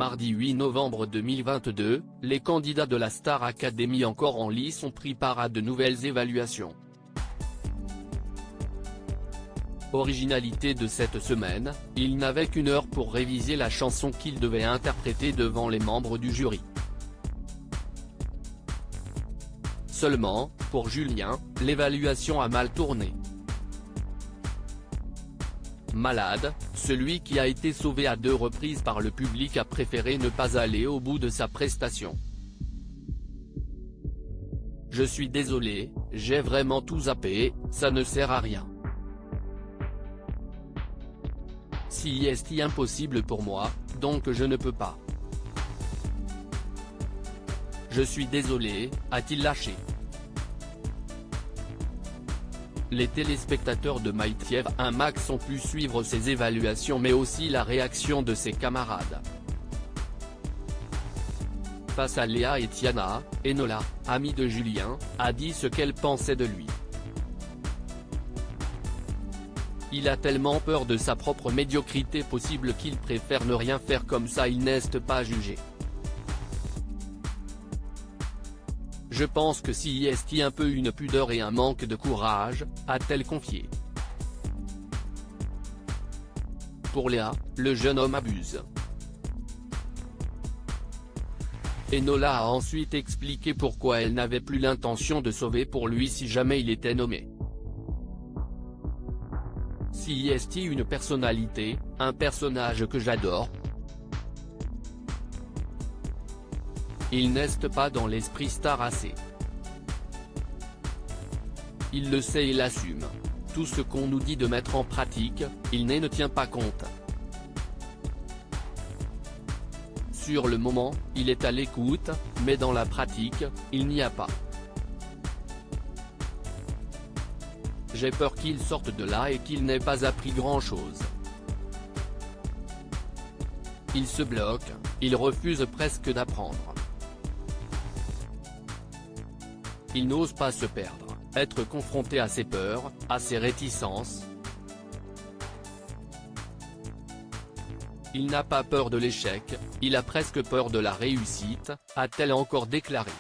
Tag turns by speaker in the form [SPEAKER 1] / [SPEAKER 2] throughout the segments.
[SPEAKER 1] Mardi 8 novembre 2022, les candidats de la Star Academy encore en lice ont pris part à de nouvelles évaluations. Originalité de cette semaine, ils n'avaient qu'une heure pour réviser la chanson qu'ils devaient interpréter devant les membres du jury. Seulement, pour Julien, l'évaluation a mal tourné. Malade, celui qui a été sauvé à 2 reprises par le public a préféré ne pas aller au bout de sa prestation. Je suis désolé, j'ai vraiment tout zappé, ça ne sert à rien. Si est impossible pour moi, donc je ne peux pas. Je suis désolé, a-t-il lâché. Les téléspectateurs de MyTF1 Max ont pu suivre ses évaluations mais aussi la réaction de ses camarades. Face à Léa et Tiana, Enola, amie de Julien, a dit ce qu'elle pensait de lui. Il a tellement peur de sa propre médiocrité possible qu'il préfère ne rien faire comme ça il n'est pas jugé. Je pense que si est un peu une pudeur et un manque de courage, a-t-elle confié. Pour Léa, le jeune homme abuse. Enola a ensuite expliqué pourquoi elle n'avait plus l'intention de sauver pour lui si jamais il était nommé. Si est une personnalité, un personnage que j'adore. Il n'est pas dans l'esprit star assez. Il le sait et l'assume. Tout ce qu'on nous dit de mettre en pratique, il ne tient pas compte. Sur le moment, il est à l'écoute, mais dans la pratique, il n'y a pas. J'ai peur qu'il sorte de là et qu'il n'ait pas appris grand-chose. Il se bloque, il refuse presque d'apprendre. Il n'ose pas se perdre, être confronté à ses peurs, à ses réticences. Il n'a pas peur de l'échec, il a presque peur de la réussite, a-t-elle encore déclaré.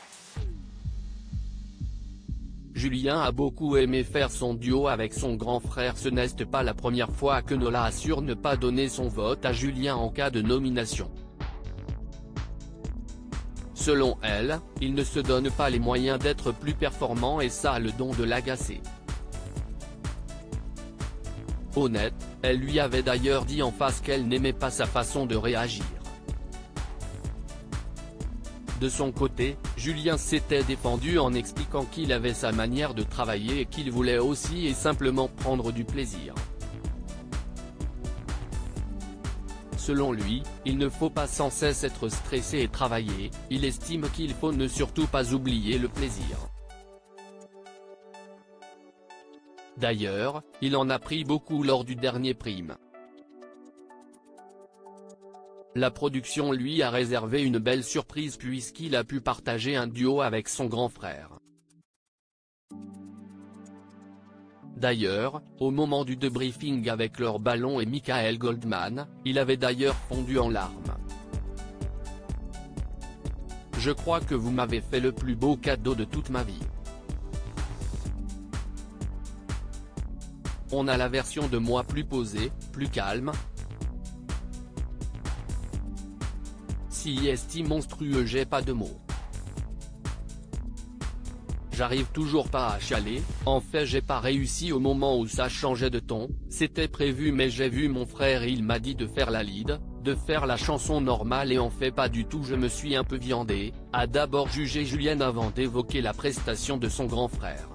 [SPEAKER 1] Julien a beaucoup aimé faire son duo avec son grand frère. Ce n'est pas la première fois que Enola assure ne pas donner son vote à Julien en cas de nomination. Selon elle, il ne se donne pas les moyens d'être plus performant et ça a le don de l'agacer. Honnête, elle lui avait d'ailleurs dit en face qu'elle n'aimait pas sa façon de réagir. De son côté, Julien s'était défendu en expliquant qu'il avait sa manière de travailler et qu'il voulait aussi et simplement prendre du plaisir. Selon lui, il ne faut pas sans cesse être stressé et travailler, il estime qu'il faut ne surtout pas oublier le plaisir. D'ailleurs, il en a pris beaucoup lors du dernier prime. La production lui a réservé une belle surprise puisqu'il a pu partager un duo avec son grand frère. D'ailleurs, au moment du debriefing avec Laure Ballon et Michael Goldman, il avait d'ailleurs fondu en larmes. Je crois que vous m'avez fait le plus beau cadeau de toute ma vie. On a la version de moi plus posée, plus calme. Si est monstrueux, j'ai pas de mots. J'arrive toujours pas à chialer, en fait j'ai pas réussi au moment où ça changeait de ton, c'était prévu mais j'ai vu mon frère et il m'a dit de faire la lead, de faire la chanson normale et en fait pas du tout, je me suis un peu viandé, a d'abord jugé Julien avant d'évoquer la prestation de son grand frère.